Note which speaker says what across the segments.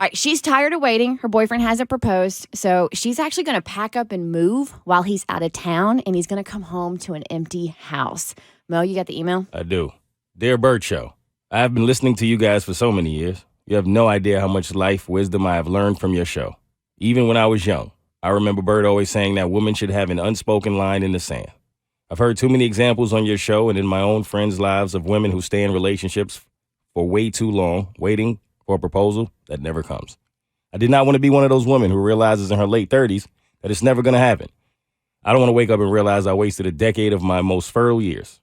Speaker 1: All right, she's tired of waiting. Her boyfriend hasn't proposed. So she's actually going to pack up and move while he's out of town, and he's going to come home to an empty house. Mo, you got the email?
Speaker 2: I do. Dear Bert Show, I have been listening to you guys for so many years. You have no idea how much life wisdom I have learned from your show. Even when I was young, I remember Bert always saying that women should have an unspoken line in the sand. I've heard too many examples on your show and in my own friends' lives of women who stay in relationships for way too long, waiting for a proposal that never comes. I did not want to be one of those women who realizes in her late 30s that it's never going to happen. I don't want to wake up and realize I wasted a decade of my most fertile years.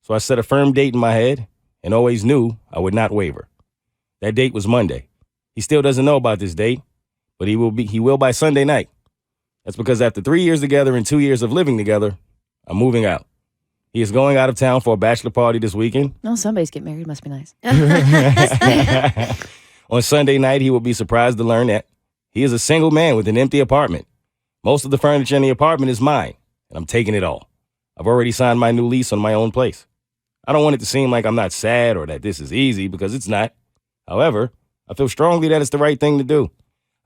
Speaker 2: So I set a firm date in my head and always knew I would not waver. That date was Monday. He still doesn't know about this date, but he will by Sunday night. That's because after 3 years together and 2 years of living together, I'm moving out. He is going out of town for a bachelor party this weekend.
Speaker 1: No, somebody's getting married. Must be nice.
Speaker 2: On Sunday night, he will be surprised to learn that he is a single man with an empty apartment. Most of the furniture in the apartment is mine, and I'm taking it all. I've already signed my new lease on my own place. I don't want it to seem like I'm not sad or that this is easy, because it's not. However, I feel strongly that it's the right thing to do.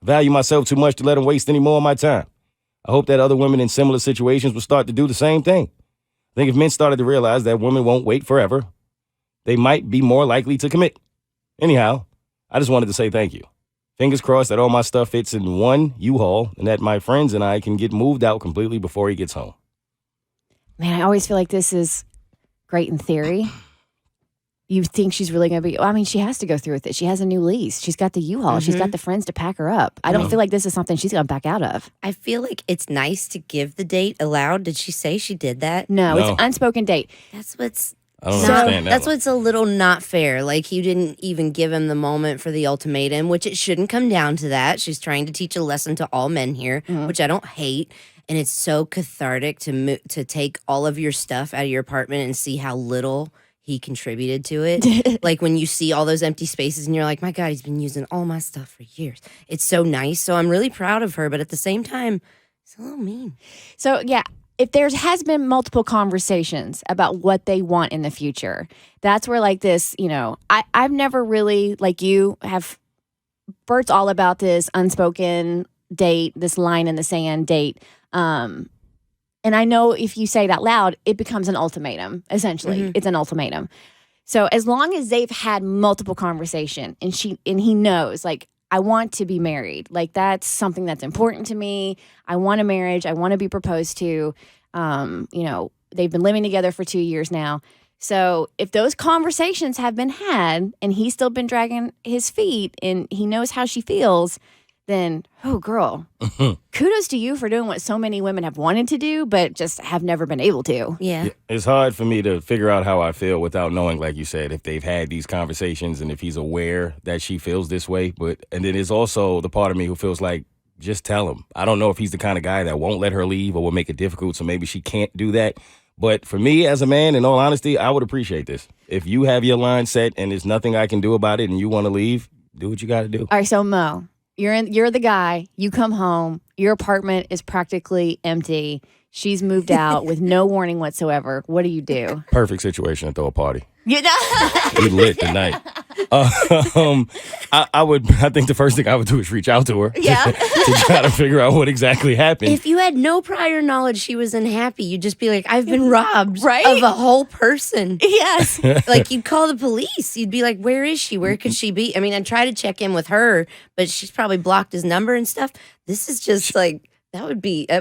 Speaker 2: I value myself too much to let him waste any more of my time. I hope that other women in similar situations will start to do the same thing. I think if men started to realize that women won't wait forever, they might be more likely to commit. Anyhow, I just wanted to say thank you. Fingers crossed that all my stuff fits in one U-Haul and that my friends and I can get moved out completely before he gets home.
Speaker 1: Man, I always feel like this is great in theory. You think she's really going to be... I mean, she has to go through with it. She has a new lease. She's got the U-Haul. She's got the friends to pack her up. I don't feel like this is something she's going to back out of.
Speaker 3: I feel like it's nice to give the date aloud. Did she say she did that?
Speaker 1: No, it's an unspoken date.
Speaker 3: That's what's...
Speaker 2: I don't understand that.
Speaker 3: That's what's a little not fair. Like, you didn't even give him the moment for the ultimatum, which it shouldn't come down to that. She's trying to teach a lesson to all men here, which I don't hate. And it's so cathartic to take all of your stuff out of your apartment and see how little he contributed to it. Like, when you see all those empty spaces and you're like, my God, he's been using all my stuff for years. It's so nice. So I'm really proud of her. But at the same time, it's a little mean.
Speaker 1: So, yeah. If there has been multiple conversations about what they want in the future, that's where like this, I've never really, like you, Bert's all about this unspoken date, this line in the sand date. And I know if you say it out loud, it becomes an ultimatum, essentially. It's an ultimatum. So as long as they've had multiple conversation and he knows, like, I want to be married. Like, that's something that's important to me. I want a marriage. I want to be proposed to. They've been living together for 2 years now. So if those conversations have been had and he's still been dragging his feet and he knows how she feels, then, oh, girl, kudos to you for doing what so many women have wanted to do, but just have never been able to.
Speaker 3: Yeah.
Speaker 2: It's hard for me to figure out how I feel without knowing, like you said, if they've had these conversations and if he's aware that she feels this way. And then there's also the part of me who feels like, just tell him. I don't know if he's the kind of guy that won't let her leave or will make it difficult, so maybe she can't do that. But for me, as a man, in all honesty, I would appreciate this. If you have your line set and there's nothing I can do about it and you want to leave, do what you got to do.
Speaker 1: All right, so Mo, you're the guy. You come home. Your apartment is practically empty. She's moved out with no warning whatsoever. What do you do?
Speaker 2: Perfect situation to throw a party.
Speaker 1: You know?
Speaker 2: We lit tonight. I think the first thing I would do is reach out to her.
Speaker 1: Yeah.
Speaker 2: To try to figure out what exactly happened.
Speaker 3: If you had no prior knowledge she was unhappy, you'd just be like, I've been robbed
Speaker 1: Right?
Speaker 3: of a whole person.
Speaker 1: Yes.
Speaker 3: Like, you'd call the police. You'd be like, where is she? Where could she be? I mean, I'd try to check in with her, but she's probably blocked his number and stuff. This is just like, that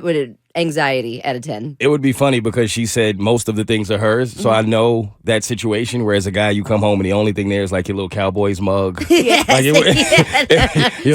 Speaker 3: would anxiety out of 10.
Speaker 2: It would be funny because she said most of the things are hers. So I know that situation where as a guy, you come home and the only thing there is like your little Cowboys mug.
Speaker 3: Yes,
Speaker 2: Like your
Speaker 3: some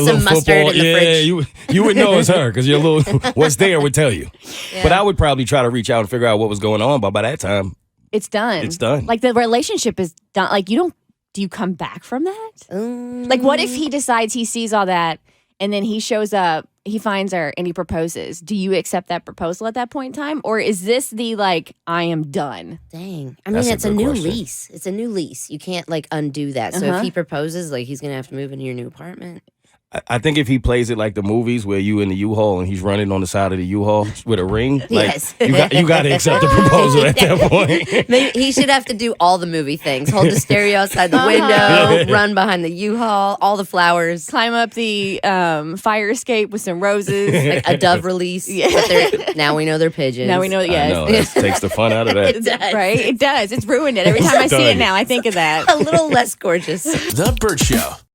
Speaker 2: little
Speaker 3: mustard
Speaker 2: football.
Speaker 3: in the fridge.
Speaker 2: You would know it's her because your little what's there would tell you. Yeah. But I would probably try to reach out and figure out what was going on. But by that time,
Speaker 1: It's done.
Speaker 2: It's done.
Speaker 1: Like, the relationship is done. Like, do you come back from that? Like, what if he decides he sees all that and then he shows up, he finds her and he proposes? Do you accept that proposal at that point in time? Or is this the, like, I am done?
Speaker 3: Dang. I mean,
Speaker 2: That's a
Speaker 3: it's a
Speaker 2: good
Speaker 3: new
Speaker 2: question.
Speaker 3: lease. It's a new lease. You can't, like, undo that. So if he proposes, like, he's going to have to move into your new apartment.
Speaker 2: I think if he plays it like the movies where you in the U-Haul and he's running on the side of the U-Haul with a ring, like
Speaker 3: Yes.
Speaker 2: you got to accept the proposal at that point.
Speaker 3: Maybe he should have to do all the movie things. Hold the stereo outside the window, run behind the U-Haul, all the flowers.
Speaker 1: Climb up the fire escape with some roses.
Speaker 3: Like a dove release. But now we know they're pigeons.
Speaker 1: Now we know,
Speaker 2: I
Speaker 1: yes.
Speaker 2: know, that takes the fun out of that.
Speaker 3: It does.
Speaker 1: Right? It does. It's ruined it. Every time I see it now, I think of that.
Speaker 3: A little less gorgeous.
Speaker 4: The Bert Show.